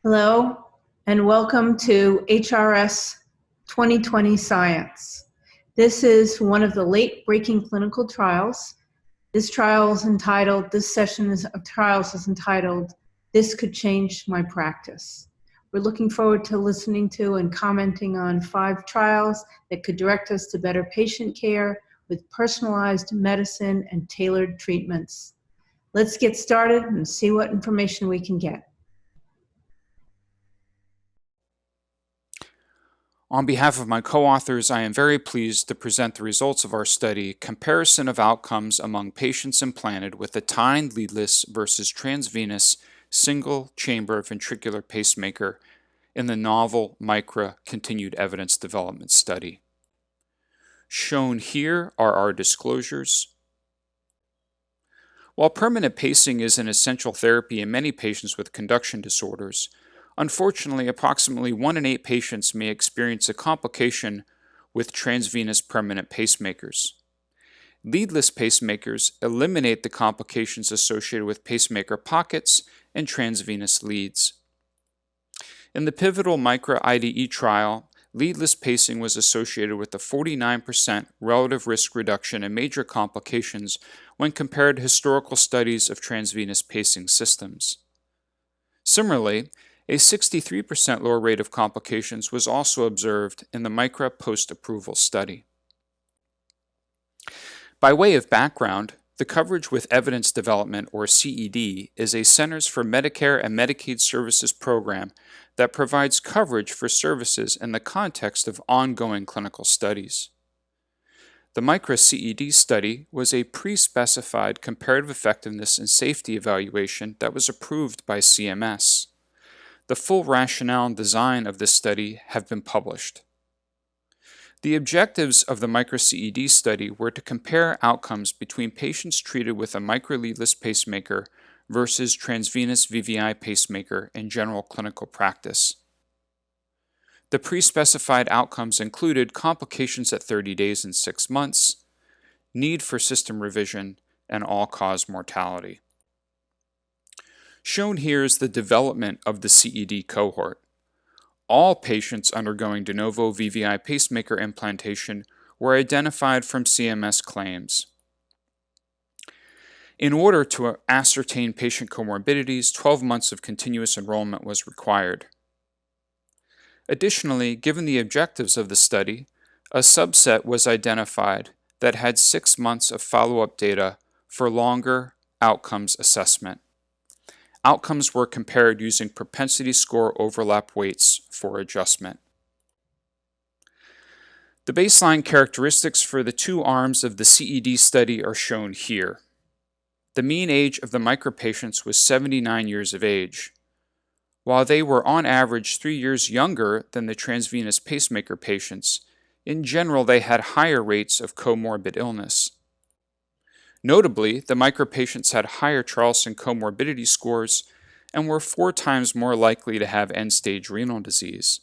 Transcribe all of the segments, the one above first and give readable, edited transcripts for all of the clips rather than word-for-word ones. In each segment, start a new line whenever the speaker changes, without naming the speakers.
Hello, and welcome to HRS 2020 Science. This is one of the late-breaking clinical trials. This session of trials is entitled, "This Could Change My Practice." We're looking forward to listening to and commenting on 5 trials that could direct us to better patient care with personalized medicine and tailored treatments. Let's get started and see what information we can get.
On behalf of my co-authors, I am very pleased to present the results of our study, Comparison of Outcomes Among Patients Implanted with a Tined Leadless versus Transvenous Single-Chamber Ventricular Pacemaker in the novel Micra Continued Evidence Development Study. Shown here are our disclosures. While permanent pacing is an essential therapy in many patients with conduction disorders, unfortunately, approximately 1 in 8 patients may experience a complication with transvenous permanent pacemakers. Leadless pacemakers eliminate the complications associated with pacemaker pockets and transvenous leads. In the pivotal Micra IDE trial, leadless pacing was associated with a 49% relative risk reduction in major complications when compared to historical studies of transvenous pacing systems. Similarly, a 63% lower rate of complications was also observed in the Micra post-approval study. By way of background, the Coverage with Evidence Development, or CED, is a Centers for Medicare and Medicaid Services program that provides coverage for services in the context of ongoing clinical studies. The Micra CED study was a pre-specified comparative effectiveness and safety evaluation that was approved by CMS. The full rationale and design of this study have been published. The objectives of the Micra CED study were to compare outcomes between patients treated with a micro-leadless pacemaker versus transvenous VVI pacemaker in general clinical practice. The pre-specified outcomes included complications at 30 days and 6 months, need for system revision, and all-cause mortality. Shown here is the development of the CED cohort. All patients undergoing de novo VVI pacemaker implantation were identified from CMS claims. In order to ascertain patient comorbidities, 12 months of continuous enrollment was required. Additionally, given the objectives of the study, a subset was identified that had 6 months of follow-up data for longer outcomes assessment. Outcomes were compared using propensity score overlap weights for adjustment. The baseline characteristics for the 2 arms of the CED study are shown here. The mean age of the Micra patients was 79 years of age. While they were on average 3 years younger than the transvenous pacemaker patients, in general they had higher rates of comorbid illness. Notably, the Micra patients had higher Charlson comorbidity scores and were 4 times more likely to have end-stage renal disease.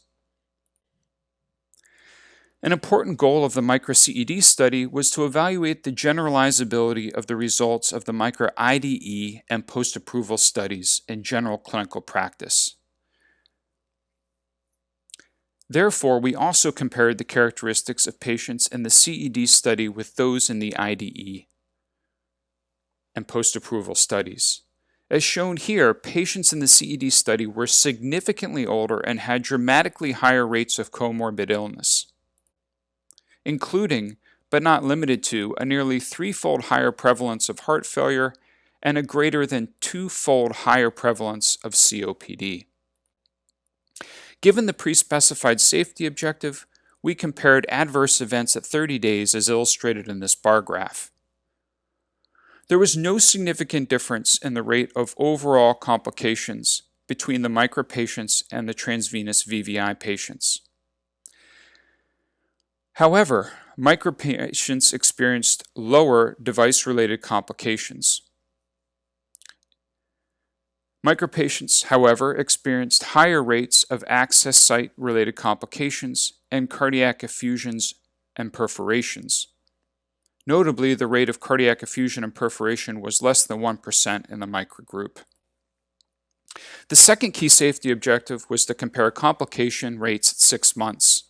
An important goal of the Micra CED study was to evaluate the generalizability of the results of the Micra IDE and post-approval studies in general clinical practice. Therefore, we also compared the characteristics of patients in the CED study with those in the IDE and post-approval studies. As shown here, patients in the CED study were significantly older and had dramatically higher rates of comorbid illness, including, but not limited to, a nearly 3-fold higher prevalence of heart failure and a greater than 2-fold higher prevalence of COPD. Given the pre-specified safety objective, we compared adverse events at 30 days as illustrated in this bar graph. There was no significant difference in the rate of overall complications between the Micra patients and the transvenous VVI patients. However, Micra patients experienced lower device-related complications. Micra patients, however, experienced higher rates of access site-related complications and cardiac effusions and perforations. Notably, the rate of cardiac effusion and perforation was less than 1% in the Micra group. The second key safety objective was to compare complication rates at 6 months.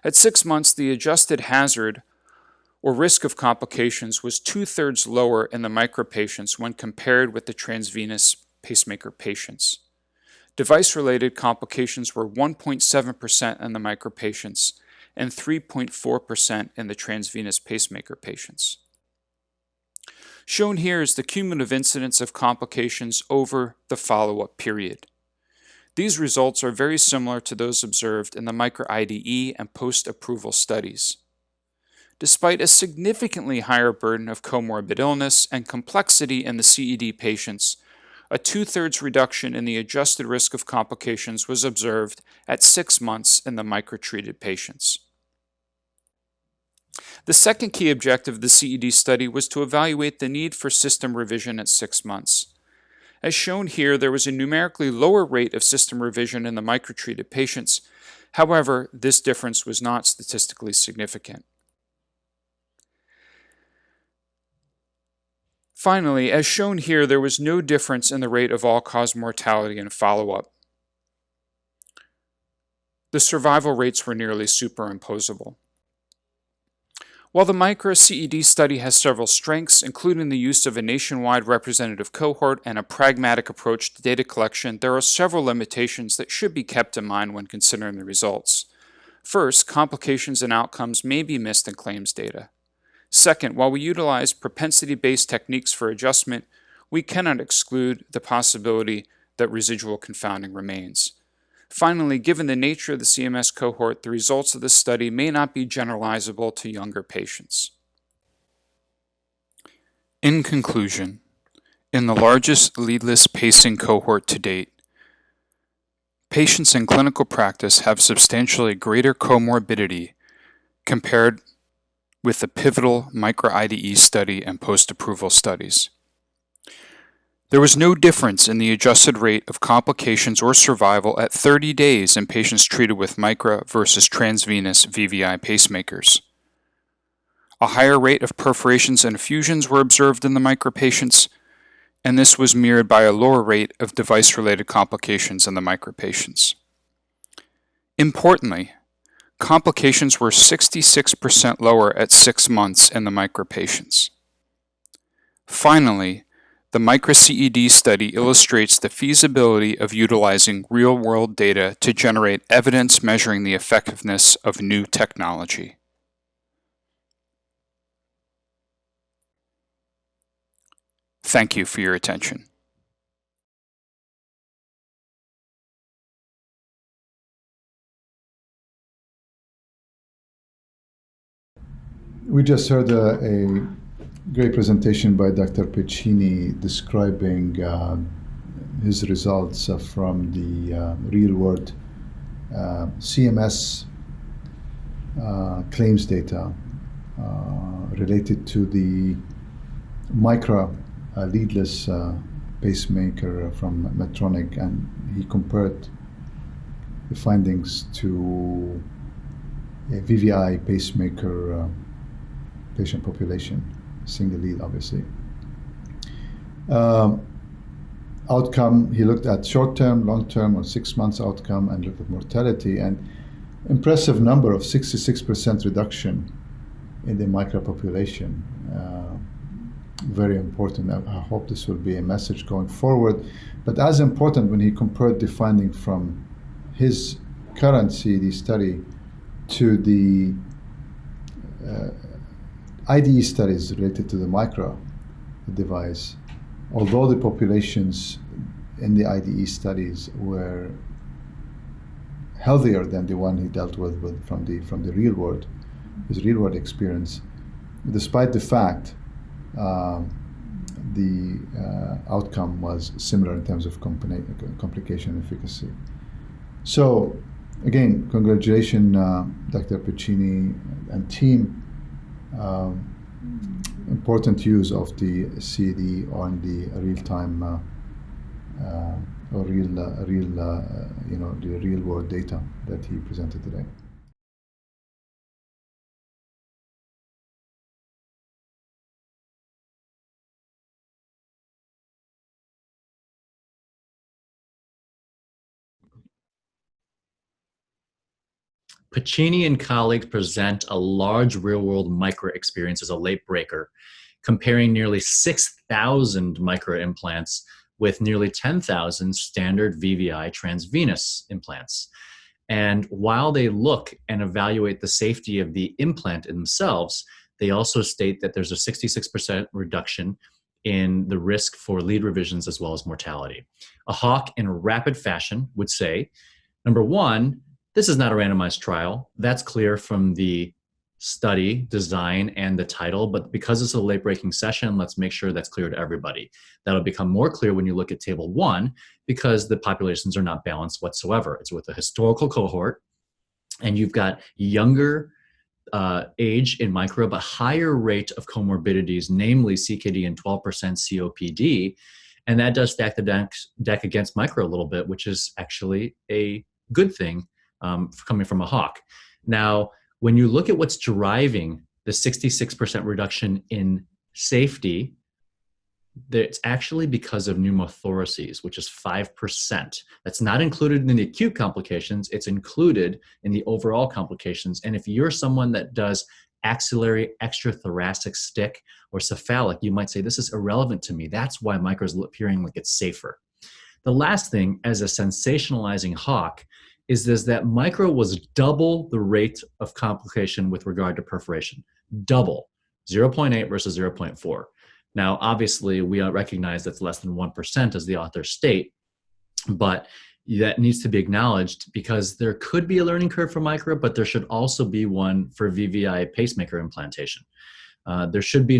At 6 months, the adjusted hazard or risk of complications was 2/3 lower in the Micra patients when compared with the transvenous pacemaker patients. Device-related complications were 1.7% in the Micra patients and 3.4% in the transvenous pacemaker patients. Shown here is the cumulative incidence of complications over the follow-up period. These results are very similar to those observed in the Micra IDE and post-approval studies. Despite a significantly higher burden of comorbid illness and complexity in the CED patients, a 2/3 reduction in the adjusted risk of complications was observed at 6 months in the Micra-treated patients. The second key objective of the CED study was to evaluate the need for system revision at 6 months. As shown here, there was a numerically lower rate of system revision in the Micra-treated patients. However, this difference was not statistically significant. Finally, as shown here, there was no difference in the rate of all-cause mortality in follow-up. The survival rates were nearly superimposable. While the Micra CED study has several strengths, including the use of a nationwide representative cohort and a pragmatic approach to data collection, there are several limitations that should be kept in mind when considering the results. First, complications and outcomes may be missed in claims data. Second, while we utilize propensity-based techniques for adjustment, we cannot exclude the possibility that residual confounding remains. Finally, given the nature of the CMS cohort, the results of this study may not be generalizable to younger patients. In conclusion, in the largest leadless pacing cohort to date, patients in clinical practice have substantially greater comorbidity compared with the pivotal Micra IDE study and post-approval studies. There was no difference in the adjusted rate of complications or survival at 30 days in patients treated with Micra versus transvenous VVI pacemakers. A higher rate of perforations and effusions were observed in the Micra patients, and this was mirrored by a lower rate of device-related complications in the Micra patients. Importantly, complications were 66% lower at 6 months in the Micra patients. Finally, the Micra CED study illustrates the feasibility of utilizing real-world data to generate evidence measuring the effectiveness of new technology. Thank you for your attention.
We just heard a great presentation by Dr. Piccini describing his results from the real-world CMS claims data related to the Micra leadless pacemaker from Medtronic, and he compared the findings to a VVI pacemaker patient population, single lead, obviously. Outcome, he looked at short-term, long-term, or 6 months outcome, and looked at mortality, and impressive number of 66% reduction in the Micra population. Very important. I hope this will be a message going forward. But as important, when he compared the finding from his current CED study to the IDE studies related to the Micra device, although the populations in the IDE studies were healthier than the one he dealt with from the real world, his real world experience, despite the fact the outcome was similar in terms of complication and efficacy. So again, congratulations, Dr. Piccini and team. Important use of the CED on the real-time or the real world data that he presented today.
Piccini and colleagues present a large real-world Micra experience as a late breaker, comparing nearly 6,000 Micra implants with nearly 10,000 standard VVI transvenous implants. And while they look and evaluate the safety of the implant themselves, they also state that there's a 66% reduction in the risk for lead revisions as well as mortality. A hawk in rapid fashion would say, number one, this is not a randomized trial. That's clear from the study design and the title, but because it's a late breaking session, let's make sure that's clear to everybody. That'll become more clear when you look at table 1, because the populations are not balanced whatsoever. It's with a historical cohort, and you've got younger age in Micra, but higher rate of comorbidities, namely CKD and 12% COPD. And that does stack the deck against Micra a little bit, which is actually a good thing coming from a hawk. Now, when you look at what's driving the 66% reduction in safety, it's actually because of pneumothoraces, which is 5%. That's not included in the acute complications. It's included in the overall complications. And if you're someone that does axillary extrathoracic stick or cephalic, you might say, this is irrelevant to me. That's why Micra is appearing like it's safer. The last thing, as a sensationalizing hawk, is that Micra was double the rate of complication with regard to perforation. Double, 0.8 versus 0.4. Now, obviously, we recognize that's less than 1%, as the authors state, but that needs to be acknowledged because there could be a learning curve for Micra, but there should also be one for VVI pacemaker implantation. There shouldn't be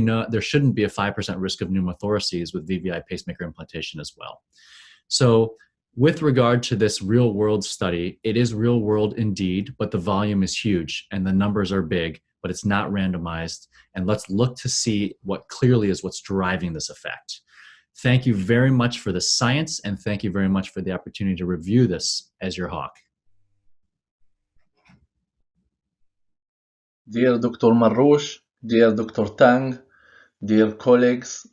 a 5% risk of pneumothoraces with VVI pacemaker implantation as well. So with regard to this real world study, it is real world indeed, but the volume is huge and the numbers are big, but it's not randomized. And let's look to see what clearly is what's driving this effect. Thank you very much for the science, and thank you very much for the opportunity to review this as your hawk.
Dear Dr. Marrouche, dear Dr. Tung, dear colleagues,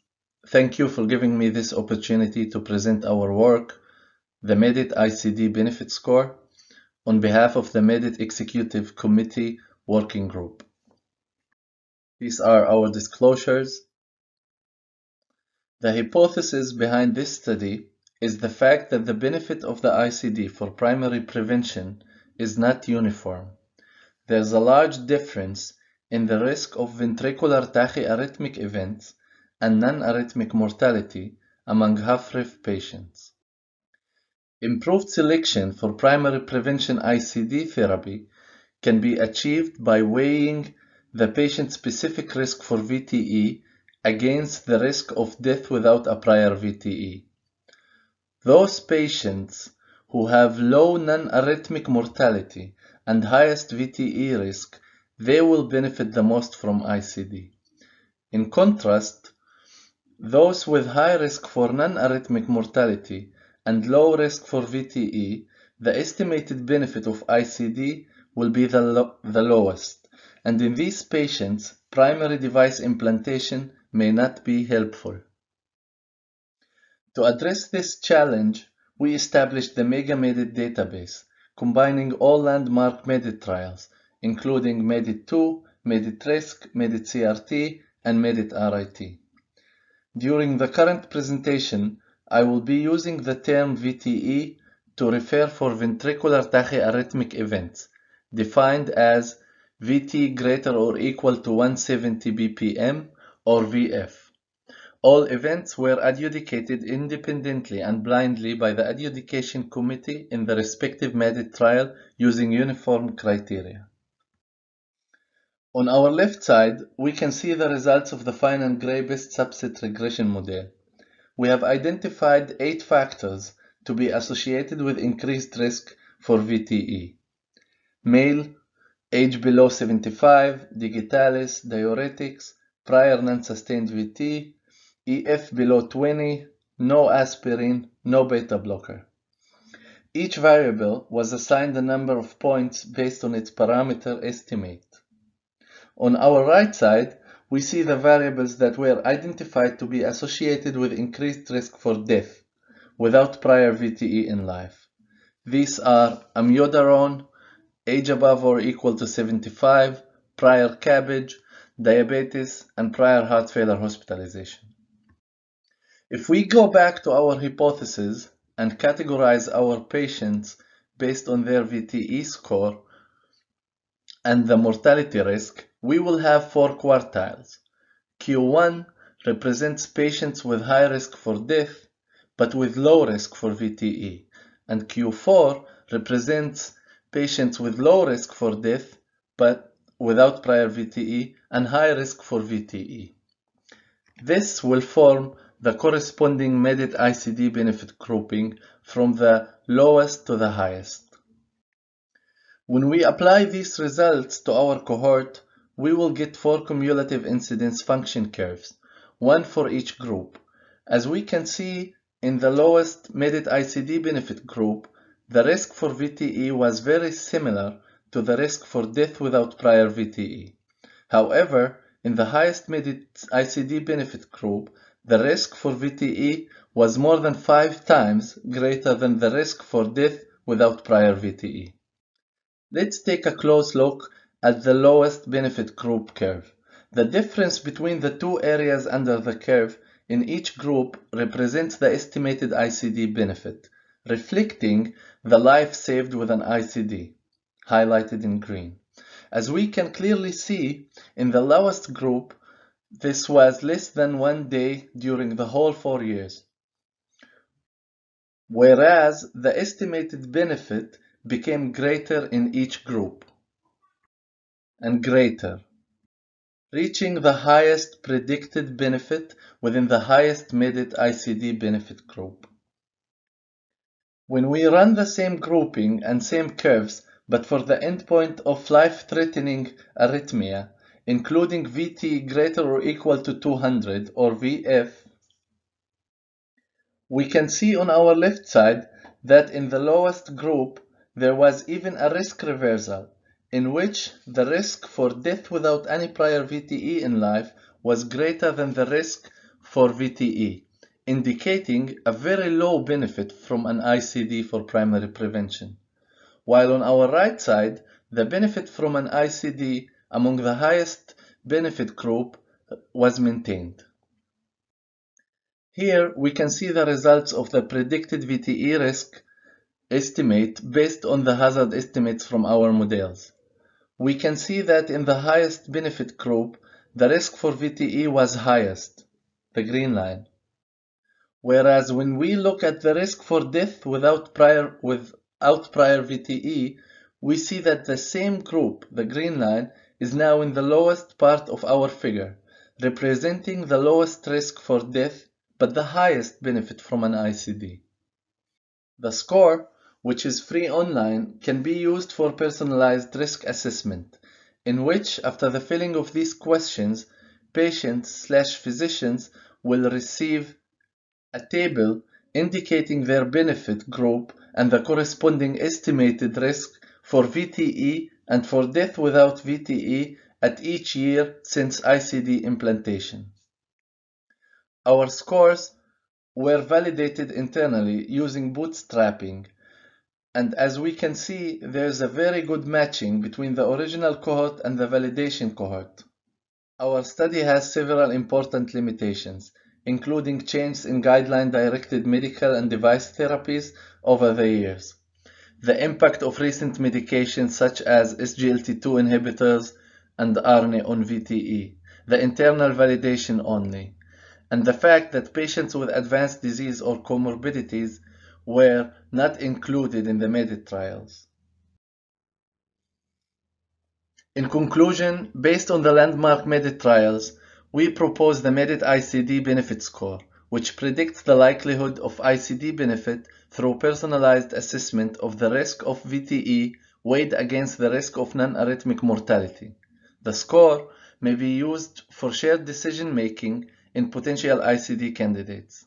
thank you for giving me this opportunity to present our work, the Madit-icd benefit score, on behalf of the Madit Executive Committee Working Group. These are our disclosures. The hypothesis behind this study is the fact that the benefit of the ICD for primary prevention is not uniform. There's a large difference in the risk of ventricular tachyarrhythmic events and non-arrhythmic mortality among HFrEF patients. Improved selection for primary prevention ICD therapy can be achieved by weighing the patient-specific risk for VTE against the risk of death without a prior VTE. Those patients who have low non-arrhythmic mortality and highest VTE risk, they will benefit the most from ICD. In contrast, those with high risk for non-arrhythmic mortality and low risk for VTE, the estimated benefit of ICD will be the lowest, and in these patients, primary device implantation may not be helpful. To address this challenge, we established the Mega-Madit database, combining all landmark Madit trials, including Madit-2, Madit-Risk, Madit-CRT, and Madit-RIT. During the current presentation, I will be using the term VTE to refer for ventricular tachyarrhythmic events, defined as VT greater or equal to 170 BPM or VF. All events were adjudicated independently and blindly by the adjudication committee in the respective Madit trial using uniform criteria. On our left side, we can see the results of the fine and gray best subset regression model. We have identified 8 factors to be associated with increased risk for VTE. Male, age below 75, digitalis, diuretics, prior non-sustained VT, EF below 20, no aspirin, no beta blocker. Each variable was assigned a number of points based on its parameter estimate. On our right side, we see the variables that were identified to be associated with increased risk for death without prior VTE in life. These are amiodarone, age above or equal to 75, prior cabbage, diabetes, and prior heart failure hospitalization. If we go back to our hypothesis and categorize our patients based on their VTE score and the mortality risk, we will have 4 quartiles. Q1 represents patients with high risk for death, but with low risk for VTE, and Q4 represents patients with low risk for death, but without prior VTE, and high risk for VTE. This will form the corresponding Madit-icd benefit grouping from the lowest to the highest. When we apply these results to our cohort, we will get 4 cumulative incidence function curves, one for each group. As we can see in the lowest Madit-icd benefit group, the risk for VTE was very similar to the risk for death without prior VTE. However, in the highest Madit-icd benefit group, the risk for VTE was more than 5 times greater than the risk for death without prior VTE. Let's take a close look at the lowest benefit group curve. The difference between the two areas under the curve in each group represents the estimated ICD benefit, reflecting the life saved with an ICD, highlighted in green. As we can clearly see, in the lowest group, this was less than 1 day during the whole 4 years, whereas the estimated benefit became greater in each group, and greater, reaching the highest predicted benefit within the highest Madit-icd benefit group. When we run the same grouping and same curves, but for the endpoint of life-threatening arrhythmia, including VT greater or equal to 200 or VF, we can see on our left side that in the lowest group there was even a risk reversal, in which the risk for death without any prior VTE in life was greater than the risk for VTE, indicating a very low benefit from an ICD for primary prevention. While on our right side, the benefit from an ICD among the highest benefit group was maintained. Here we can see the results of the predicted VTE risk estimate based on the hazard estimates from our models. We can see that in the highest benefit group, the risk for VTE was highest, the green line. Whereas when we look at the risk for death without prior VTE, we see that the same group, the green line, is now in the lowest part of our figure, representing the lowest risk for death, but the highest benefit from an ICD. The score, which is free online, can be used for personalized risk assessment, in which, after the filling of these questions, patients/physicians will receive a table indicating their benefit group and the corresponding estimated risk for VTE and for death without VTE at each year since ICD implantation. Our scores were validated internally using bootstrapping, and as we can see, there is a very good matching between the original cohort and the validation cohort. Our study has several important limitations, including changes in guideline-directed medical and device therapies over the years, the impact of recent medications such as SGLT2 inhibitors and ARNI on VTE, the internal validation only, and the fact that patients with advanced disease or comorbidities were not included in the Madit trials. In conclusion, based on the landmark Madit trials, we propose the Madit-icd benefit score, which predicts the likelihood of ICD benefit through personalized assessment of the risk of VTE weighed against the risk of non-arrhythmic mortality. The score may be used for shared decision-making in potential ICD candidates.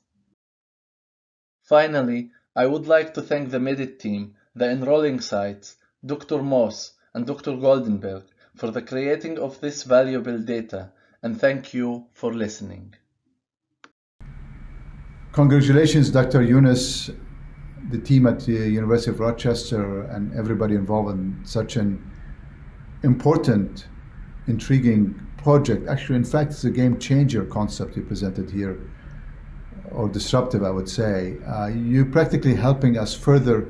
Finally, I would like to thank the Madit team, the enrolling sites, Dr. Moss and Dr. Goldenberg for the creating of this valuable data, and thank you for listening.
Congratulations, Dr. Younis, the team at the University of Rochester, and everybody involved in such an important, intriguing project. Actually, in fact, it's a game changer concept you presented here, or disruptive, I would say. You're practically helping us further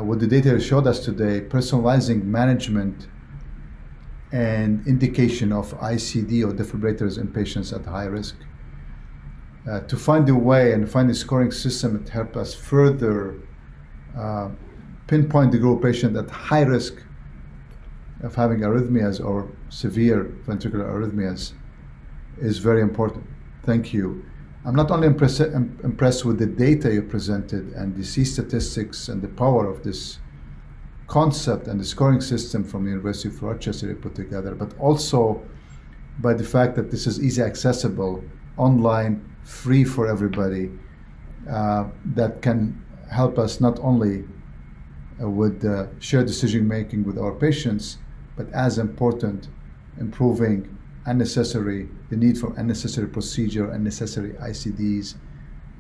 with the data you showed us today, personalizing management and indication of ICD or defibrillators in patients at high risk. To find a way and find a scoring system to help us further pinpoint the group of patients at high risk of having arrhythmias or severe ventricular arrhythmias is very important. Thank you. I'm not only impressed with the data you presented and the C statistics and the power of this concept and the scoring system from the University of Rochester you put together, but also by the fact that this is easy accessible, online, free for everybody, that can help us not only with shared decision making with our patients, but as important, improving the need for unnecessary procedure, unnecessary ICDs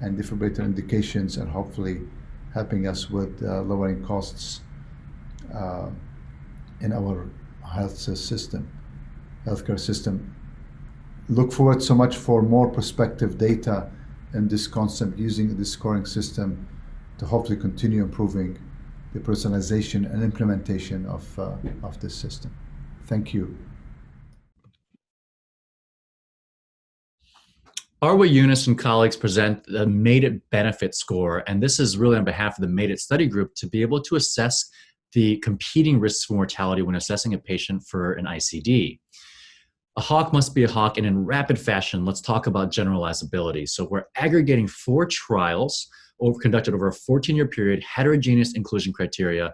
and defibrillator indications, and hopefully helping us with lowering costs in our healthcare system. Look forward so much for more prospective data in this concept, using this scoring system to hopefully continue improving the personalization and implementation of this system. Thank you.
Arwa, Younis, and colleagues present the Madit benefit score, and this is really on behalf of the Madit study group to be able to assess the competing risks for mortality when assessing a patient for an ICD. A hawk must be a hawk, and in rapid fashion, let's talk about generalizability. So we're aggregating 4 trials conducted over a 14-year period, heterogeneous inclusion criteria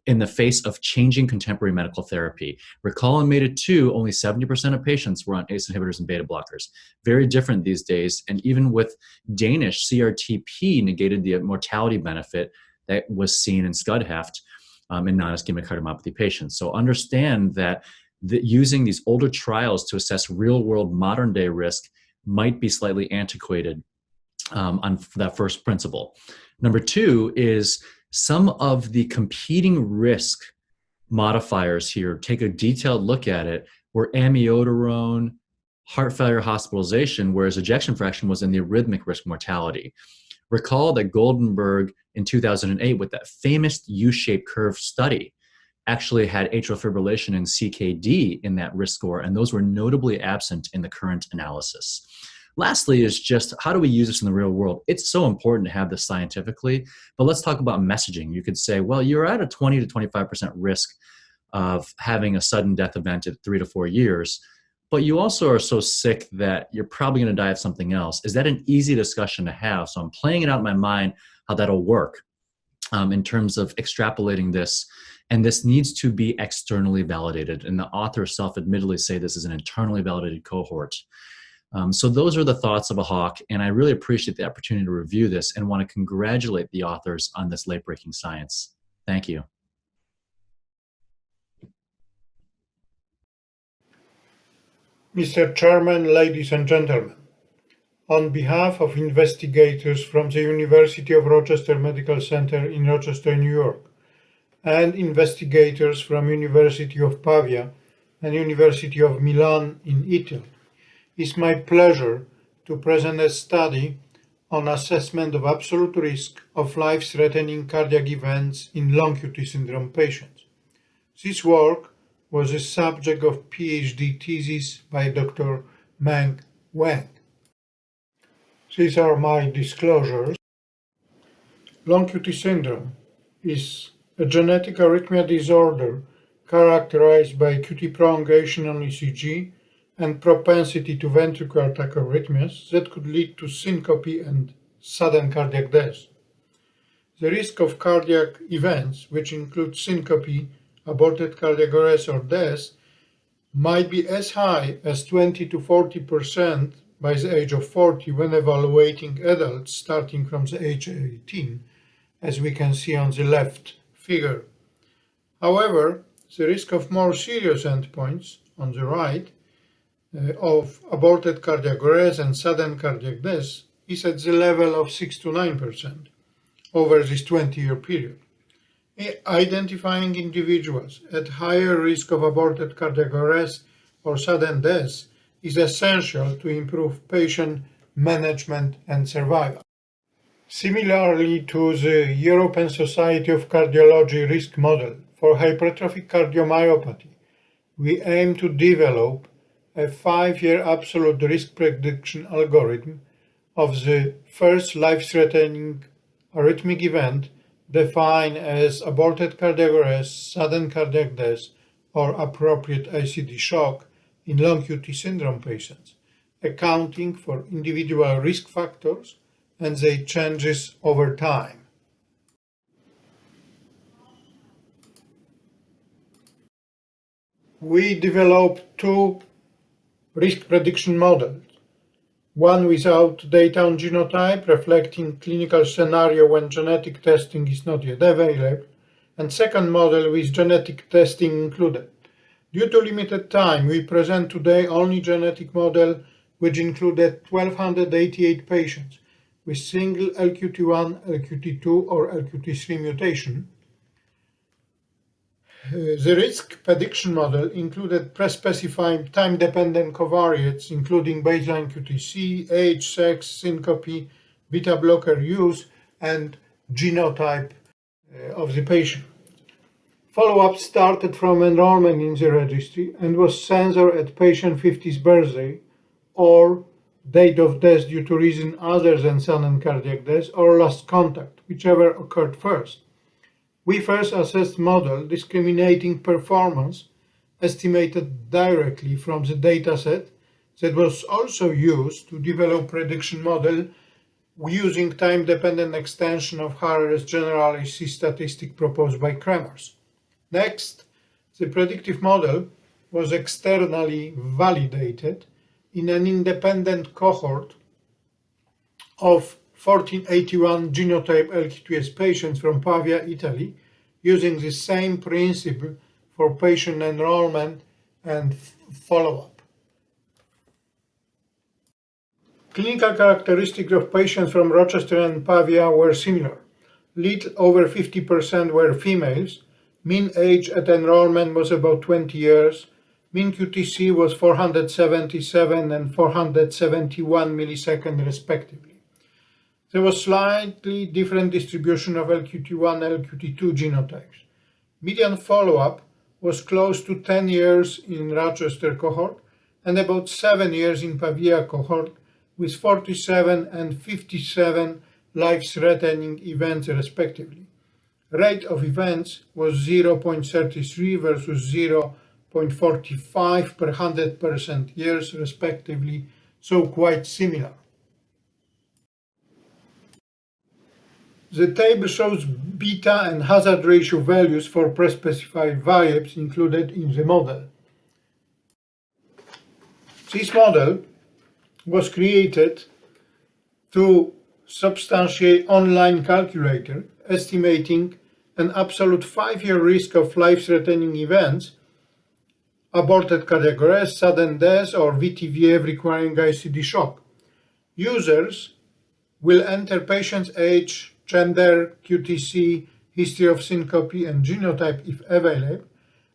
in the face of changing contemporary medical therapy. Recall in Madit-2, only 70% of patients were on ACE inhibitors and beta blockers. Very different these days, and even with Danish, CRTP negated the mortality benefit that was seen in SCUD-HEFT in non-ischemic cardiomyopathy patients. So understand that using these older trials to assess real-world modern-day risk might be slightly antiquated on that first principle. Number 2 is some of the competing risk modifiers here. Take a detailed look at it, were amiodarone, heart failure hospitalization, whereas ejection fraction was in the arrhythmic risk mortality. Recall that Goldenberg in 2008 with that famous U-shaped curve study actually had atrial fibrillation and CKD in that risk score, and those were notably absent in the current analysis. Lastly is just how do we use this in the real world? It's so important to have this scientifically, but let's talk about messaging. You could say, well, you're at a 20 to 25% risk of having a sudden death event at 3 to 4 years, but you also are so sick that you're probably going to die of something else. Is that an easy discussion to have? So I'm playing it out in my mind how that'll work in terms of extrapolating this. And this needs to be externally validated. And the authors self-admittedly say this is an internally validated cohort. So those are the thoughts of a hawk, and I really appreciate the opportunity to review this and want to congratulate the authors on this late-breaking science. Thank you.
Mr. Chairman, ladies and gentlemen, on behalf of investigators from the University of Rochester Medical Center in Rochester, New York, and investigators from University of Pavia and University of Milan in Italy, it's my pleasure to present a study on assessment of absolute risk of life-threatening cardiac events in long QT syndrome patients. This work was a subject of PhD thesis by Dr. Meng Wang. These are my disclosures. Long QT syndrome is a genetic arrhythmia disorder characterized by QT prolongation on ECG and propensity to ventricular tachyarrhythmias that could lead to syncope and sudden cardiac death. The risk of cardiac events, which include syncope, aborted cardiac arrest, or death, might be as high as 20 to 40% by the age of 40 when evaluating adults starting from the age 18, as we can see on the left figure. However, the risk of more serious endpoints on the right of aborted cardiac arrest and sudden cardiac death is at the level of 6 to 9% over this 20-year period. Identifying individuals at higher risk of aborted cardiac arrest or sudden death is essential to improve patient management and survival. Similarly to the European Society of Cardiology risk model for hypertrophic cardiomyopathy, we aim to develop a 5-year absolute risk prediction algorithm of the first life-threatening arrhythmic event defined as aborted cardiac arrest, sudden cardiac death, or appropriate ICD shock in long QT syndrome patients, accounting for individual risk factors and their changes over time. We developed 2 risk prediction models, one without data on genotype reflecting clinical scenario when genetic testing is not yet available, and second model with genetic testing included. Due to limited time, we present today only genetic model which included 1,288 patients with single LQT1, LQT2 or LQT3 mutation. The risk prediction model included pre-specified time-dependent covariates including baseline QTc, age, sex, syncope, beta blocker use, and genotype of the patient. Follow-up started from enrollment in the registry and was censored at patient 50th birthday or date of death due to reason other than sudden cardiac death or last contact, whichever occurred first. We first assessed model discriminating performance estimated directly from the dataset that was also used to develop prediction model using time-dependent extension of Harris generality statistic proposed by Kremers. Next, the predictive model was externally validated in an independent cohort of 1,481 genotype LQ2S patients from Pavia, Italy, using the same principle for patient enrollment and follow-up. Clinical characteristics of patients from Rochester and Pavia were similar. Little over 50% were females. Mean age at enrollment was about 20 years. Mean QTc was 477 and 471 milliseconds respectively. There was slightly different distribution of LQT1 and LQT2 genotypes. Median follow-up was close to 10 years in Rochester cohort and about 7 years in Pavia cohort, with 47 and 57 life-threatening events respectively. Rate of events was 0.33 versus 0.45 per 100% years respectively, so quite similar. The table shows beta and hazard ratio values for pre-specified variables included in the model. This model was created to substantiate online calculator estimating an absolute 5-year risk of life-threatening events, aborted cardiac arrest, sudden death, or VTVF requiring ICD shock. Users will enter patient's age, gender, QTc, history of syncope, and genotype if available,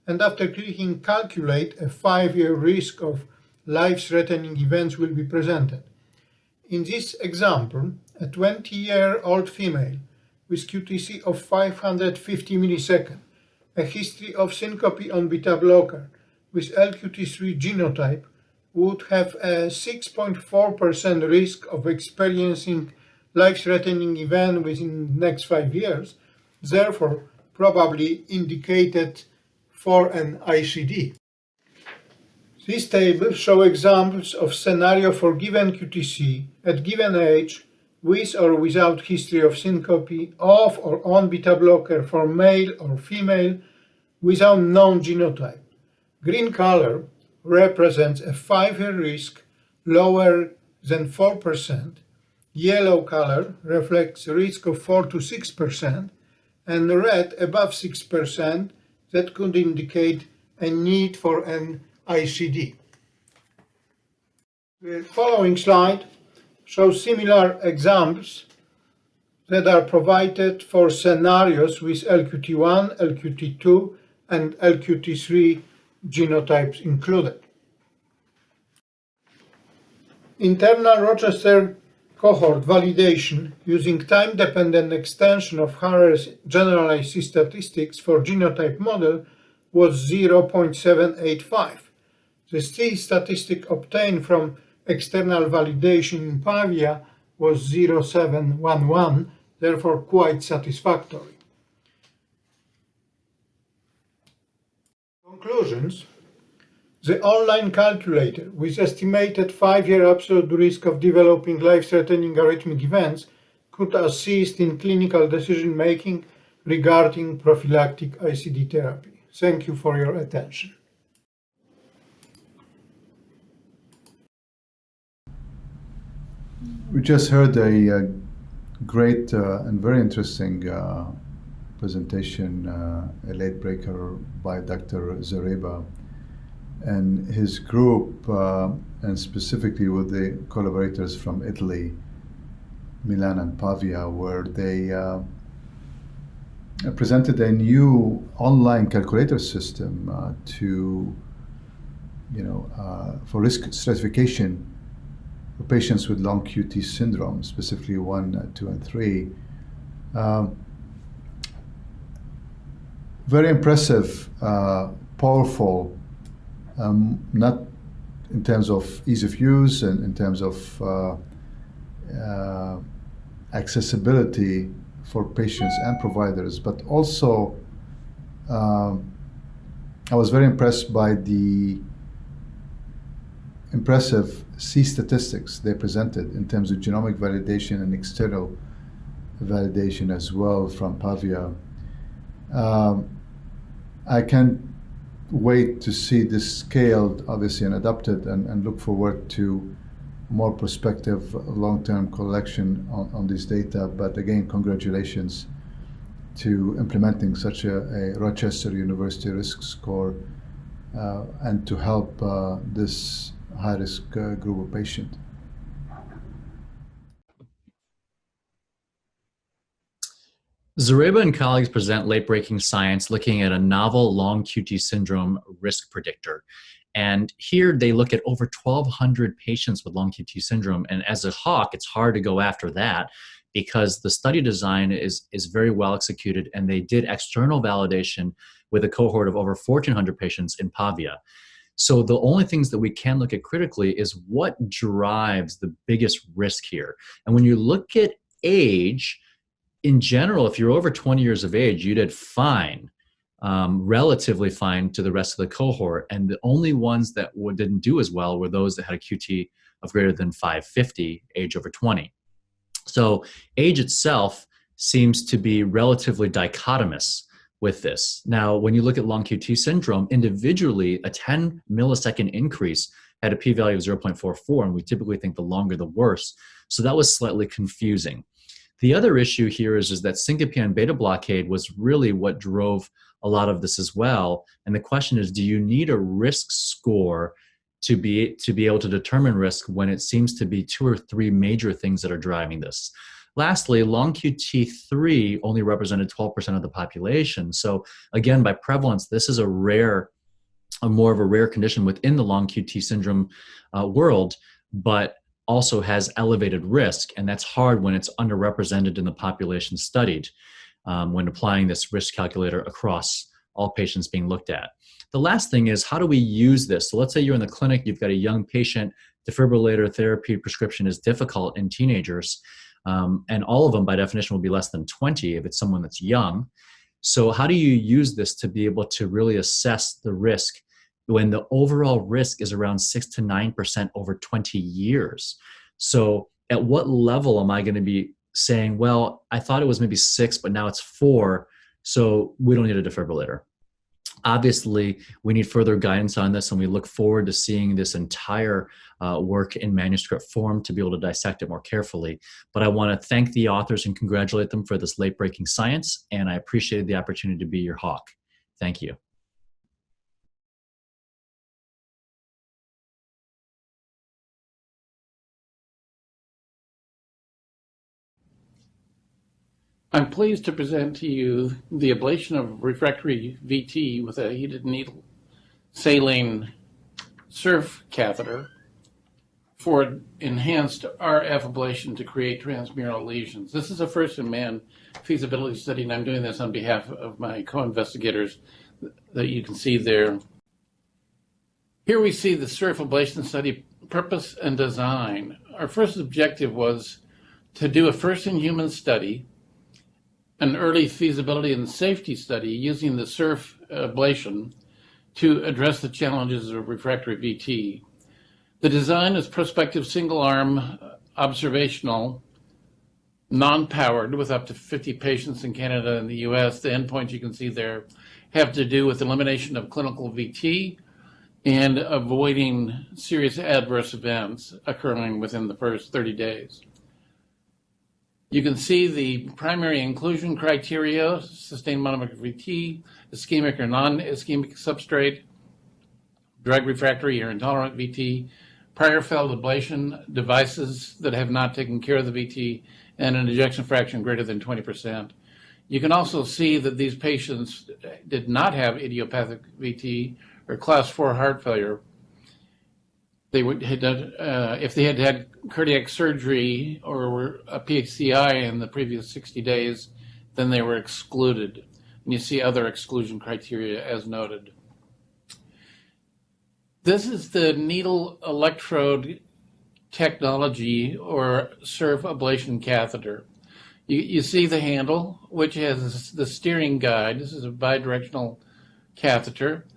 and after clicking calculate, a 5-year risk of life-threatening events will be presented. In this example, a 20-year-old female with QTc of 550 milliseconds, a history of syncope on beta blocker with LQT3 genotype would have a 6.4% risk of experiencing life-threatening event within the next 5 years, therefore probably indicated for an ICD. This table shows examples of scenario for given QTc at given age with or without history of syncope, off or on beta blocker for male or female without known genotype. Green color represents a 5-year risk, lower than 4%, yellow color reflects risk of 4 to 6%, and red above 6% that could indicate a need for an ICD. The following slide shows similar examples that are provided for scenarios with LQT1, LQT2, and LQT3 genotypes included. Internal Rochester cohort validation using time-dependent extension of Harris generalized C statistics for genotype model was 0.785. The C statistic obtained from external validation in Pavia was 0.711, therefore quite satisfactory. Conclusions. The online calculator with estimated 5-year absolute risk of developing life-threatening arrhythmic events could assist in clinical decision-making regarding prophylactic ICD therapy. Thank you for your attention.
We just heard a great and very interesting presentation, a late breaker by Dr. Zareba and his group, and specifically with the collaborators from Italy, Milan and Pavia, where they presented a new online calculator system for risk stratification for patients with long QT syndrome, specifically 1, 2, and 3. Very impressive, powerful, not in terms of ease of use and in terms of accessibility for patients and providers, but also I was very impressed by the impressive C statistics they presented in terms of genomic validation and external validation as well from Pavia. I can't wait to see this scaled, obviously, and adopted, and look forward to more prospective long-term collection on this data. But again, congratulations to implementing such a Rochester University risk score and to help this high-risk group of patients.
Zareba and colleagues present late-breaking science looking at a novel long QT syndrome risk predictor. And here they look at over 1,200 patients with long QT syndrome. And as a hawk, it's hard to go after that because the study design is very well executed, and they did external validation with a cohort of over 1,400 patients in Pavia. So the only things that we can look at critically is what drives the biggest risk here. And when you look at age, in general, if you're over 20 years of age, you did fine, relatively fine to the rest of the cohort. And the only ones that didn't do as well were those that had a QT of greater than 550, age over 20. So age itself seems to be relatively dichotomous with this. Now, when you look at long QT syndrome, individually, a 10 millisecond increase had a p-value of 0.44, and we typically think the longer the worse. So that was slightly confusing. The other issue here is that syncope and beta blockade was really what drove a lot of this as well. And the question is, do you need a risk score to be able to determine risk when it seems to be 2 or 3 major things that are driving this? Lastly, long QT3 only represented 12% of the population. So again, by prevalence, this is more of a rare condition within the long QT syndrome world, but also has elevated risk, and that's hard when it's underrepresented in the population studied when applying this risk calculator across all patients being looked at. The last thing is, how do we use this? So let's say you're in the clinic, you've got a young patient, defibrillator therapy prescription is difficult in teenagers, and all of them by definition will be less than 20 if it's someone that's young. So how do you use this to be able to really assess the risk when the overall risk is around 6 to 9% over 20 years. So at what level am I going to be saying, well, I thought it was maybe 6, but now it's 4, so we don't need a defibrillator? Obviously, we need further guidance on this, and we look forward to seeing this entire work in manuscript form to be able to dissect it more carefully. But I want to thank the authors and congratulate them for this late-breaking science, and I appreciated the opportunity to be your hawk. Thank you.
I'm pleased to present to you the ablation of refractory VT with a heated needle saline SERF catheter for enhanced RF ablation to create transmural lesions. This is a first-in-man feasibility study, and I'm doing this on behalf of my co-investigators that you can see there. Here we see the SERF ablation study purpose and design. Our first objective was to do a first-in-human study, an early feasibility and safety study using the SERF ablation to address the challenges of refractory VT. The design is prospective single-arm, observational, non-powered with up to 50 patients in Canada and the US. The endpoints you can see there have to do with elimination of clinical VT and avoiding serious adverse events occurring within the first 30 days. You can see the primary inclusion criteria: sustained monomic VT, ischemic or non-ischemic substrate, drug refractory or intolerant VT, prior failed ablation devices that have not taken care of the VT, and an ejection fraction greater than 20%. You can also see that these patients did not have idiopathic VT or class 4 heart failure. They would if they had had cardiac surgery or were a PCI in the previous 60 days, then they were excluded. And you see other exclusion criteria as noted. This is the needle electrode technology or SERF ablation catheter. You see the handle, which has the steering guide. This is a bidirectional catheter.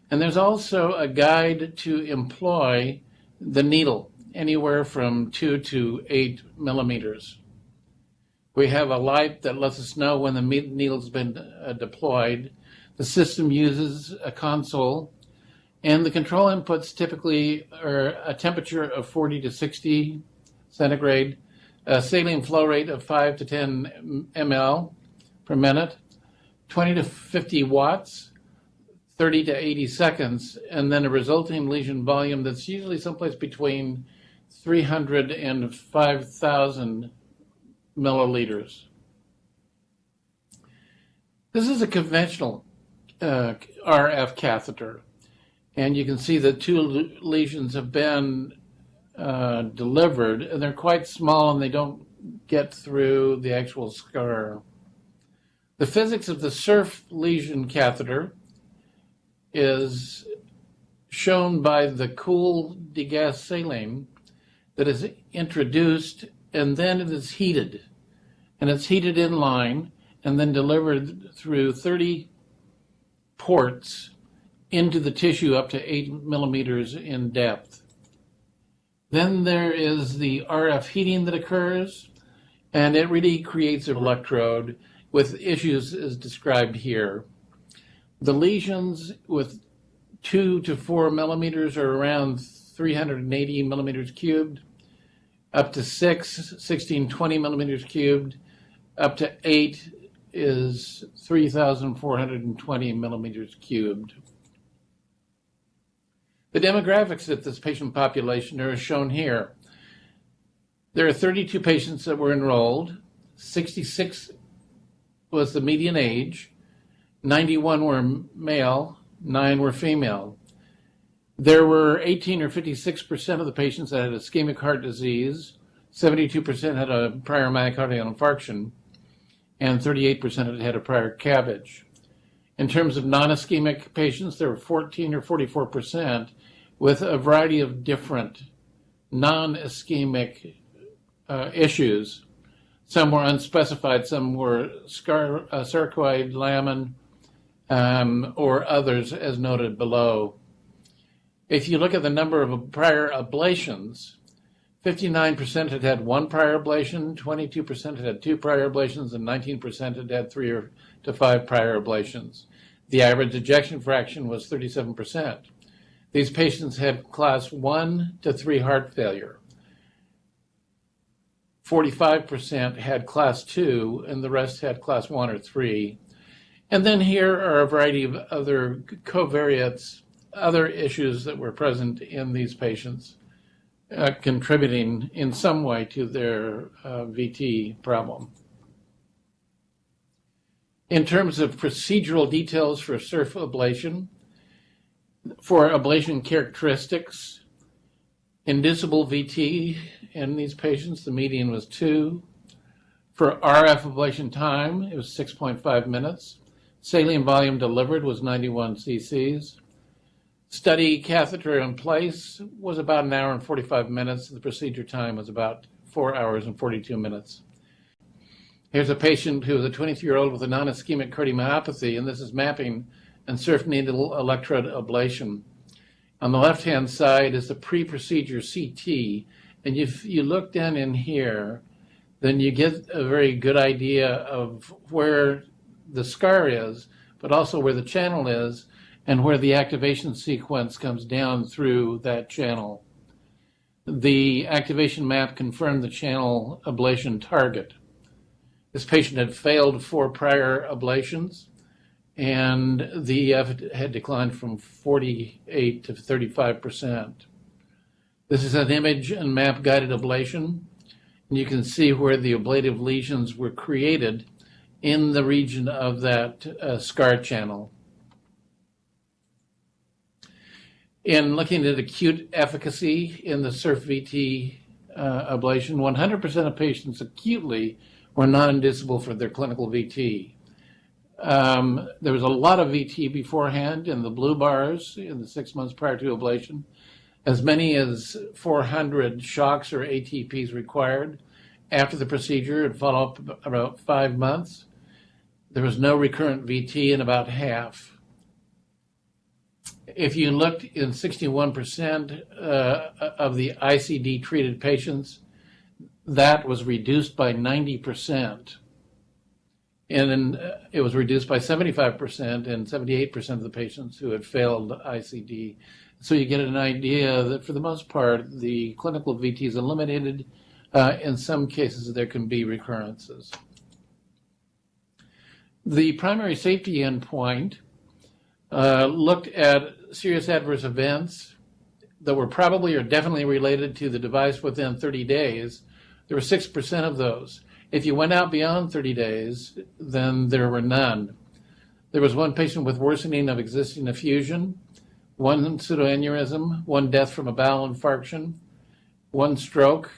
And there's also a guide to employ the needle, anywhere from 2 to 8 millimeters. We have a light that lets us know when the needle's been deployed. The system uses a console, and the control inputs typically are a temperature of 40 to 60 centigrade, a saline flow rate of 5 to 10 ml per minute, 20 to 50 watts, 30 to 80 seconds, and then a resulting lesion volume that's usually someplace between 300 and 5,000 milliliters. This is a conventional RF catheter, and you can see that 2 lesions have been delivered, and they're quite small and they don't get through the actual scar. The physics of the SERF lesion catheter is shown by the cool degas saline that is introduced, and then it is heated. And it's heated in line and then delivered through 30 ports into the tissue up to 8 millimeters in depth. Then there is the RF heating that occurs, and it really creates an electrode with issues as described here. The lesions with 2 to 4 millimeters are around 380 millimeters cubed, up to 1620 millimeters cubed, up to 8 is 3,420 millimeters cubed. The demographics of this patient population are shown here. There are 32 patients that were enrolled. 66 was the median age. 91 were male, 9 were female. There were 18 or 56% of the patients that had ischemic heart disease, 72% had a prior myocardial infarction, and 38% had a prior CABG. In terms of non-ischemic patients, there were 14 or 44% with a variety of different non-ischemic issues. Some were unspecified, some were sarcoid, lamin, or others as noted below. If you look at the number of prior ablations, 59% had had 1 prior ablation, 22% had had 2 prior ablations, and 19% had had 3 to 5 prior ablations. The average ejection fraction was 37%. These patients had class 1 to 3 heart failure. 45% had class 2, and the rest had class 1 or 3. And then here are a variety of other covariates, other issues that were present in these patients, contributing in some way to their VT problem. In terms of procedural details for SERF ablation, for ablation characteristics, inducible VT in these patients, the median was 2. For RF ablation time, it was 6.5 minutes. Saline volume delivered was 91 cc's. Study catheter in place was about an hour and 45 minutes. The procedure time was about 4 hours and 42 minutes. Here's a patient who is a 23-year-old with a non-ischemic cardiomyopathy, and this is mapping and SERF needle electrode ablation. On the left-hand side is the pre-procedure CT, and if you look down in here, then you get a very good idea of where the scar is, but also where the channel is, and where the activation sequence comes down through that channel. The activation map confirmed the channel ablation target. This patient had failed 4 prior ablations, and the EF had declined from 48 to 35%. This is an image and map guided ablation, and you can see where the ablative lesions were created in the region of that scar channel. In looking at acute efficacy in the SERF VT ablation, 100% of patients acutely were non-inducible for their clinical VT. There was a lot of VT beforehand in the blue bars in the 6 months prior to ablation, as many as 400 shocks or ATPs required after the procedure and follow up about 5 months. There was no recurrent VT in about half. If you looked in 61% of the ICD treated patients, that was reduced by 90%. And it was reduced by 75% in 78% of the patients who had failed ICD. So you get an idea that for the most part, the clinical VT is eliminated. In some cases, there can be recurrences. The primary safety endpoint looked at serious adverse events that were probably or definitely related to the device within 30 days. There were 6% of those. If you went out beyond 30 days, then there were none. There was 1 patient with worsening of existing effusion, 1 pseudoaneurysm, 1 death from a bowel infarction, 1 stroke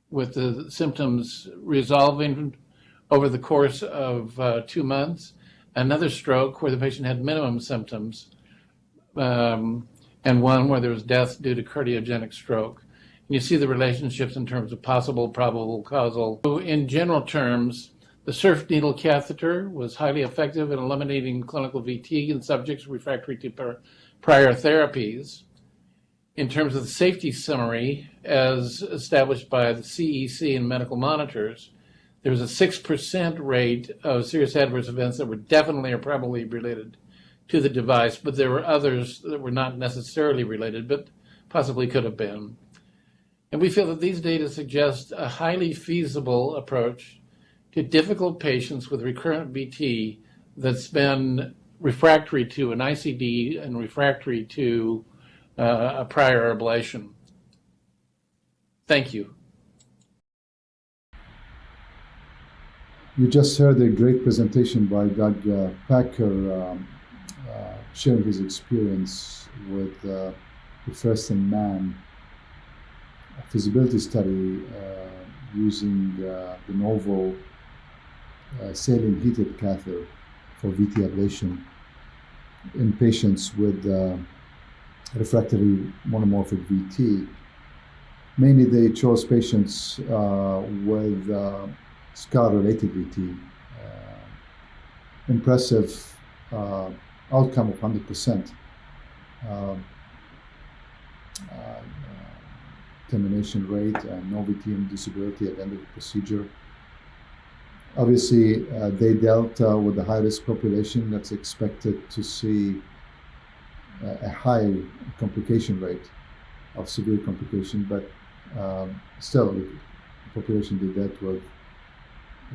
with the symptoms resolving over the course of 2 months, another stroke where the patient had minimum symptoms, and 1 where there was death due to cardiogenic stroke. And you see the relationships in terms of possible, probable, causal. So in general terms, the SERF needle catheter was highly effective in eliminating clinical VT in subjects refractory to prior therapies. In terms of the safety summary, as established by the CEC and medical monitors, there was a 6% rate of serious adverse events that were definitely or probably related to the device, but there were others that were not necessarily related, but possibly could have been. And we feel that these data suggest a highly feasible approach to difficult patients with recurrent VT that's been refractory to an ICD and refractory to a prior ablation. Thank you.
You just heard a great presentation by Doug Packer sharing his experience with the first-in-man feasibility study using the novel saline heated catheter for VT ablation in patients with refractory monomorphic VT. Mainly they chose patients with scar-related VT. Impressive outcome of 100%. Termination rate and no VT inducibility at the end of the procedure. Obviously, they dealt with the high-risk population that's expected to see a high complication rate of severe complication, but still, the population they dealt with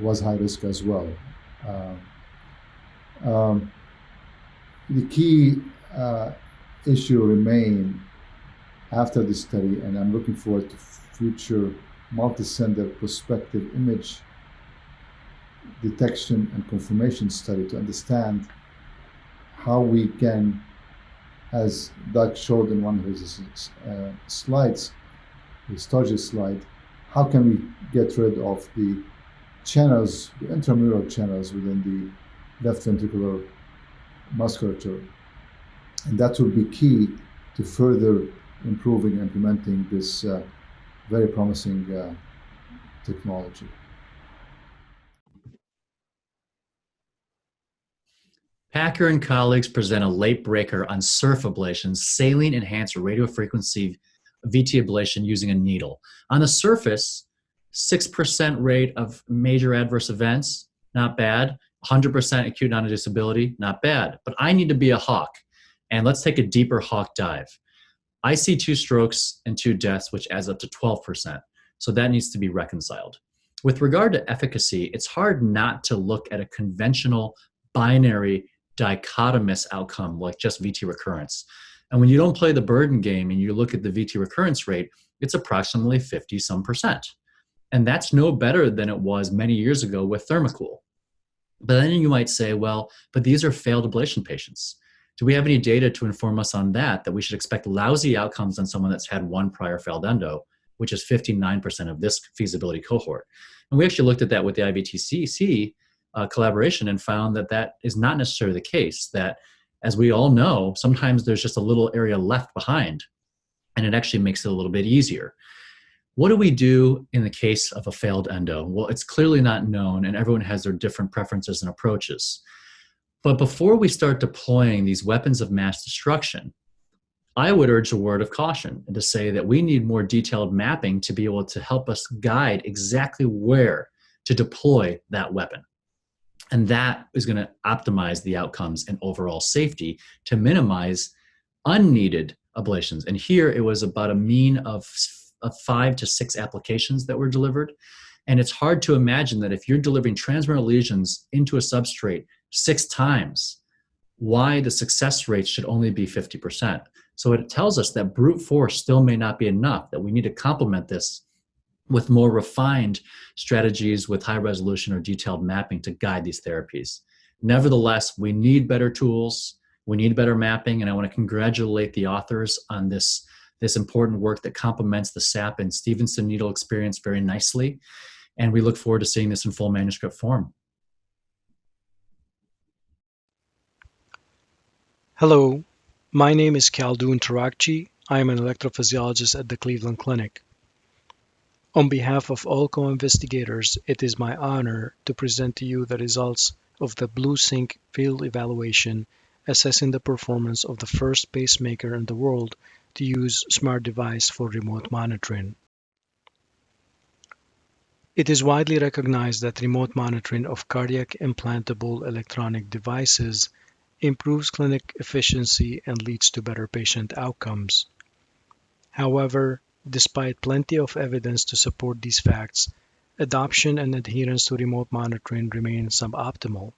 was high risk as well. The key issue remain after the study, and I'm looking forward to future multi-center prospective image detection and confirmation study to understand how we can, as Doug showed in one of his slides, the storage slide, how can we get rid of the channels, the intramural channels within the left ventricular musculature. And that will be key to further improving and implementing this very promising technology.
Packer and colleagues present a late breaker on SERF ablation, saline-enhanced radiofrequency VT ablation using a needle. On the surface, 6% rate of major adverse events, not bad. 100% acute non-disability, not bad. But I need to be a hawk, and let's take a deeper hawk dive. I see 2 strokes and 2 deaths, which adds up to 12%. So that needs to be reconciled. With regard to efficacy, it's hard not to look at a conventional binary dichotomous outcome like just VT recurrence. And when you don't play the burden game and you look at the VT recurrence rate, it's approximately 50-some%. And that's no better than it was many years ago with Thermocool. But then you might say, well, but these are failed ablation patients. Do we have any data to inform us on that we should expect lousy outcomes on someone that's had 1 prior failed endo, which is 59% of this feasibility cohort? And we actually looked at that with the IVTCC collaboration and found that that is not necessarily the case, that as we all know, sometimes there's just a little area left behind, and it actually makes it a little bit easier. What do we do in the case of a failed endo? Well, it's clearly not known, and everyone has their different preferences and approaches. But before we start deploying these weapons of mass destruction, I would urge a word of caution and to say that we need more detailed mapping to be able to help us guide exactly where to deploy that weapon. And that is going to optimize the outcomes and overall safety to minimize unneeded ablations. And here it was about a mean of 5 to 6 applications that were delivered. And it's hard to imagine that if you're delivering transmural lesions into a substrate 6 times, why the success rate should only be 50%. So it tells us that brute force still may not be enough, that we need to complement this with more refined strategies with high resolution or detailed mapping to guide these therapies. Nevertheless, we need better tools, we need better mapping, and I want to congratulate the authors on this important work that complements the SAP and Stevenson needle experience very nicely. And we look forward to seeing this in full manuscript form.
Hello, my name is Khaldoon Tarakci. I am an electrophysiologist at the Cleveland Clinic. On behalf of all co-investigators, it is my honor to present to you the results of the BlueSync field evaluation assessing the performance of the first pacemaker in the world to use smart device for remote monitoring. It is widely recognized that remote monitoring of cardiac implantable electronic devices improves clinic efficiency and leads to better patient outcomes. However, despite plenty of evidence to support these facts, adoption and adherence to remote monitoring remain suboptimal.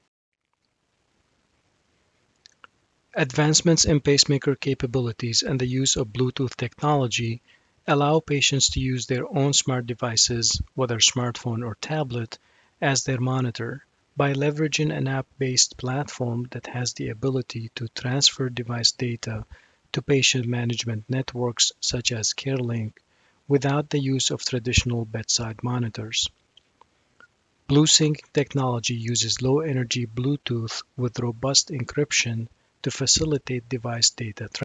Advancements in pacemaker capabilities and the use of Bluetooth technology allow patients to use their own smart devices, whether smartphone or tablet, as their monitor by leveraging an app-based platform that has the ability to transfer device data to patient management networks such as CareLink without the use of traditional bedside monitors. BlueSync technology uses low-energy Bluetooth with robust encryption to facilitate device data transfer.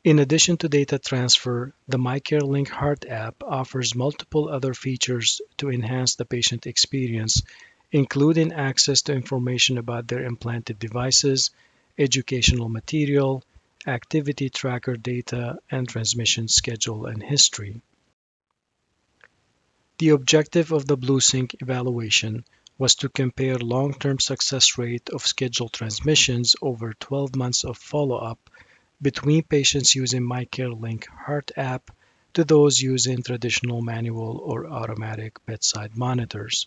In addition to data transfer, the MyCareLink Heart app offers multiple other features to enhance the patient experience, including access to information about their implanted devices, educational material, activity tracker data, and transmission schedule and history. The objective of the BlueSync evaluation was to compare long-term success rate of scheduled transmissions over 12 months of follow-up between patients using MyCareLink Heart app to those using traditional manual or automatic bedside monitors.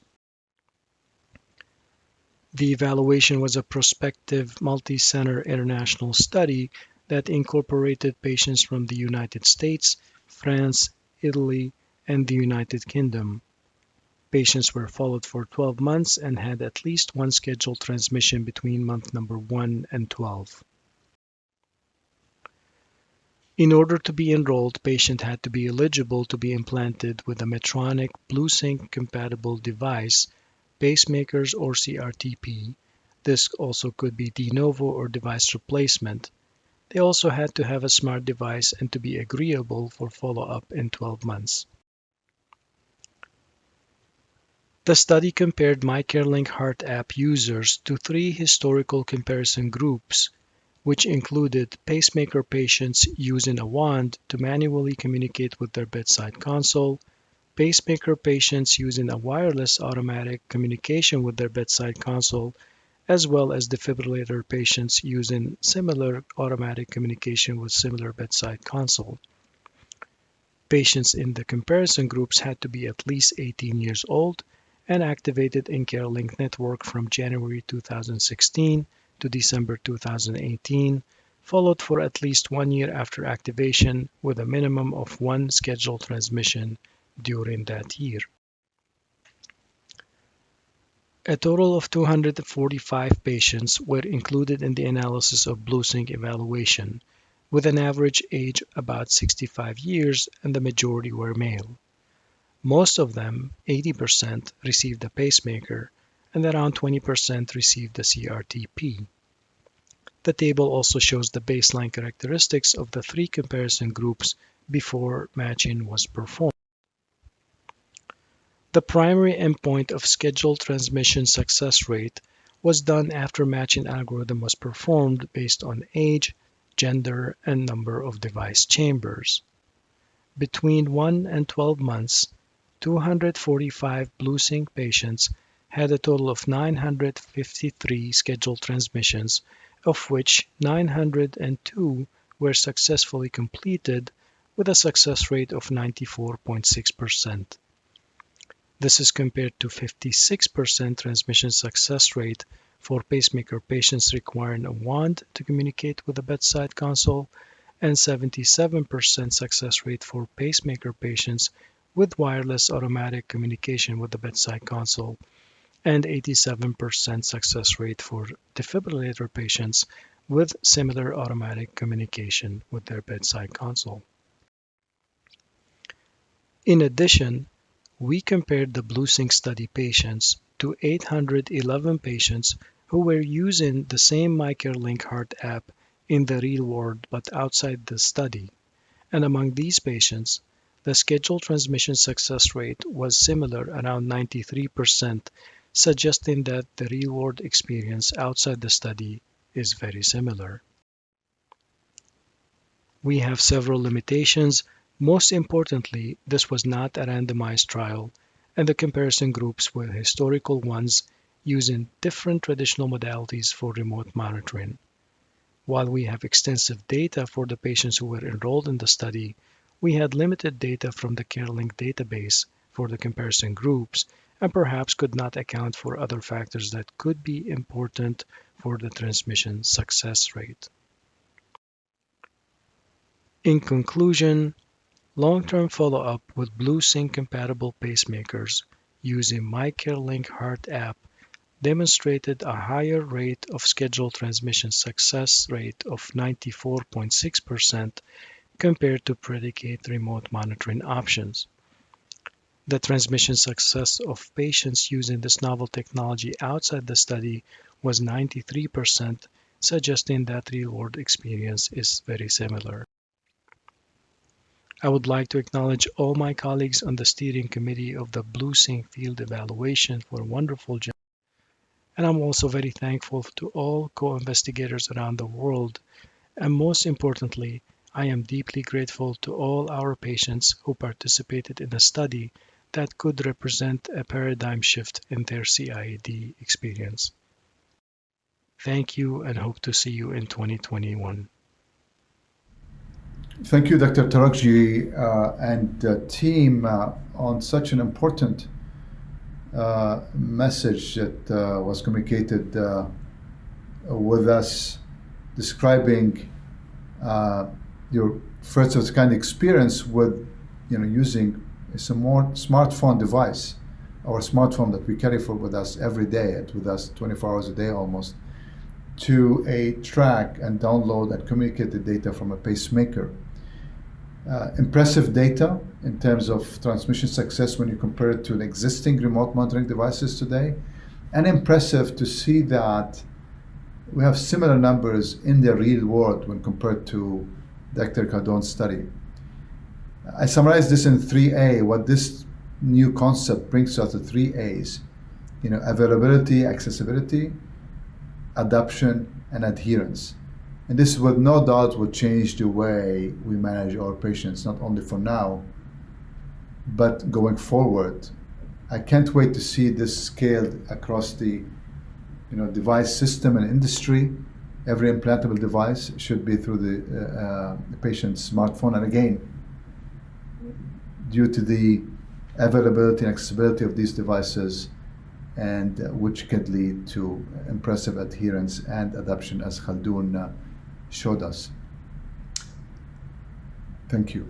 The evaluation was a prospective multi-center international study that incorporated patients from the United States, France, Italy, and the United Kingdom. Patients were followed for 12 months and had at least one scheduled transmission between month number 1 and 12. In order to be enrolled, patient had to be eligible to be implanted with a Medtronic BlueSync compatible device, pacemakers or CRTP. This also could be de novo or device replacement. They also had to have a smart device and to be agreeable for follow-up in 12 months. The study compared MyCareLink Heart app users to 3 historical comparison groups, which included pacemaker patients using a wand to manually communicate with their bedside console, pacemaker patients using a wireless automatic communication with their bedside console, as well as defibrillator patients using similar automatic communication with similar bedside console. Patients in the comparison groups had to be at least 18 years old and activated in CareLink network from January 2016 to December 2018, followed for at least 1 year after activation with a minimum of 1 scheduled transmission during that year. A total of 245 patients were included in the analysis of BlueSync evaluation, with an average age about 65 years and the majority were male. Most of them, 80%, received a pacemaker and around 20% received a CRTP. The table also shows the baseline characteristics of the 3 comparison groups before matching was performed. The primary endpoint of scheduled transmission success rate was done after matching algorithm was performed based on age, gender, and number of device chambers. Between 1 and 12 months, 245 BlueSync patients had a total of 953 scheduled transmissions, of which 902 were successfully completed with a success rate of 94.6%. This is compared to 56% transmission success rate for pacemaker patients requiring a wand to communicate with the bedside console and 77% success rate for pacemaker patients with wireless automatic communication with the bedside console and 87% success rate for defibrillator patients with similar automatic communication with their bedside console. In addition, we compared the BlueSync study patients to 811 patients who were using the same MyCareLink Heart app in the real world but outside the study, and among these patients, the scheduled transmission success rate was similar, around 93%, suggesting that the real-world experience outside the study is very similar. We have several limitations. Most importantly, this was not a randomized trial, and the comparison groups were historical ones using different traditional modalities for remote monitoring. While we have extensive data for the patients who were enrolled in the study, we had limited data from the CareLink database for the comparison groups and perhaps could not account for other factors that could be important for the transmission success rate. In conclusion, long-term follow-up with BlueSync compatible pacemakers using MyCareLink Heart app demonstrated a higher rate of scheduled transmission success rate of 94.6% compared to predicate remote monitoring options. The transmission success of patients using this novel technology outside the study was 93%, suggesting that real-world experience is very similar. I would like to acknowledge all my colleagues on the steering committee of the BlueSync field evaluation for a wonderful job. And I'm also very thankful to all co-investigators around the world. And most importantly, I am deeply grateful to all our patients who participated in the study that could represent a paradigm shift in their CIED experience. Thank you and hope to see you in 2021.
Thank you, Dr. Tarakji and the team on such an important message that was communicated with us, describing your first of its kind experience with using a more smartphone device, our smartphone that we carry with us every day, with us 24 hours a day almost, to track and download and communicate the data from a pacemaker. Impressive data in terms of transmission success when you compare it to the existing remote monitoring devices today, and impressive to see that we have similar numbers in the real world when compared to Dr. Cardon's study. I summarized this in 3A. What this new concept brings us to 3 A's: availability, accessibility, adoption, and adherence. And this would no doubt would change the way we manage our patients, not only for now, but going forward. I can't wait to see this scaled across the device system and industry. Every implantable device should be through the patient's smartphone. And again, due to the availability and accessibility of these devices, and which could lead to impressive adherence and adoption, as Khaldun showed us. Thank you.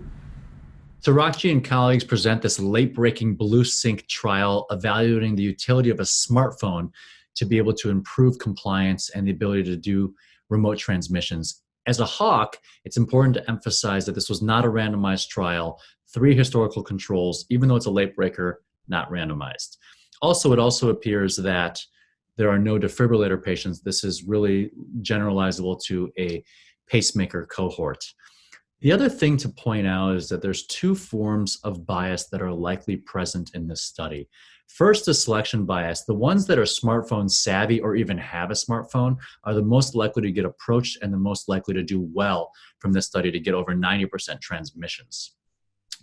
Tarakji and colleagues present this late-breaking BlueSync trial evaluating the utility of a smartphone to be able to improve compliance and the ability to do remote transmissions. As a hawk, it's important to emphasize that this was not a randomized trial, 3 historical controls, even though it's a late breaker, not randomized. Also, it also appears that there are no defibrillator patients. This is really generalizable to a pacemaker cohort. The other thing to point out is that there's 2 forms of bias that are likely present in this study. First, the selection bias. The ones that are smartphone savvy or even have a smartphone are the most likely to get approached and the most likely to do well from this study to get over 90% transmissions.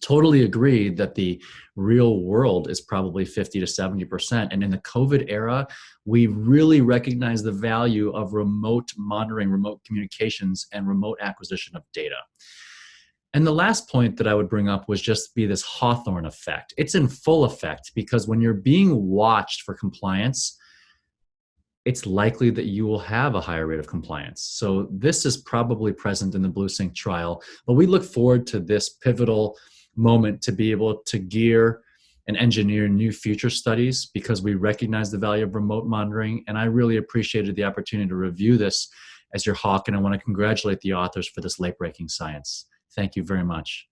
Totally agree that the real world is probably 50 to 70%. And in the COVID era, we really recognize the value of remote monitoring, remote communications, and remote acquisition of data. And the last point that I would bring up was just this Hawthorne effect. It's in full effect because when you're being watched for compliance, it's likely that you will have a higher rate of compliance. So this is probably present in the BlueSync trial, but we look forward to this pivotal moment to be able to gear and engineer new future studies because we recognize the value of remote monitoring. And I really appreciated the opportunity to review this as your hawk, and I want to congratulate the authors for this late-breaking science. Thank you very much.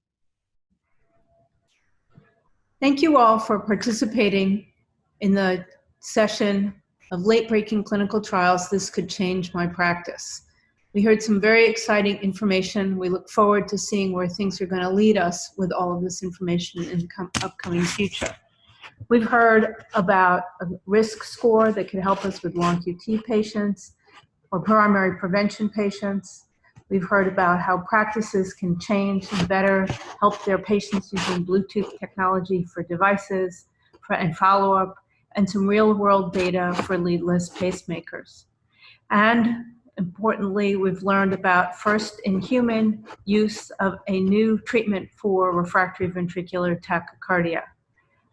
Thank you all for participating in the session of late-breaking clinical trials. This could change my practice. We heard some very exciting information. We look forward to seeing where things are going to lead us with all of this information in the upcoming future. We've heard about a risk score that could help us with long QT patients or primary prevention patients. We've heard about how practices can change and better help their patients using Bluetooth technology for devices and follow-up, and some real-world data for leadless pacemakers. And importantly, we've learned about first-in-human use of a new treatment for refractory ventricular tachycardia.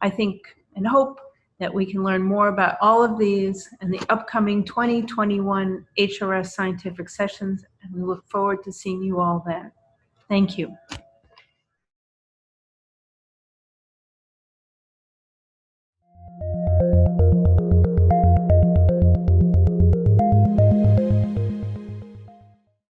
I think and hope that we can learn more about all of these in the upcoming 2021 HRS scientific sessions, and we look forward to seeing you all then. Thank you.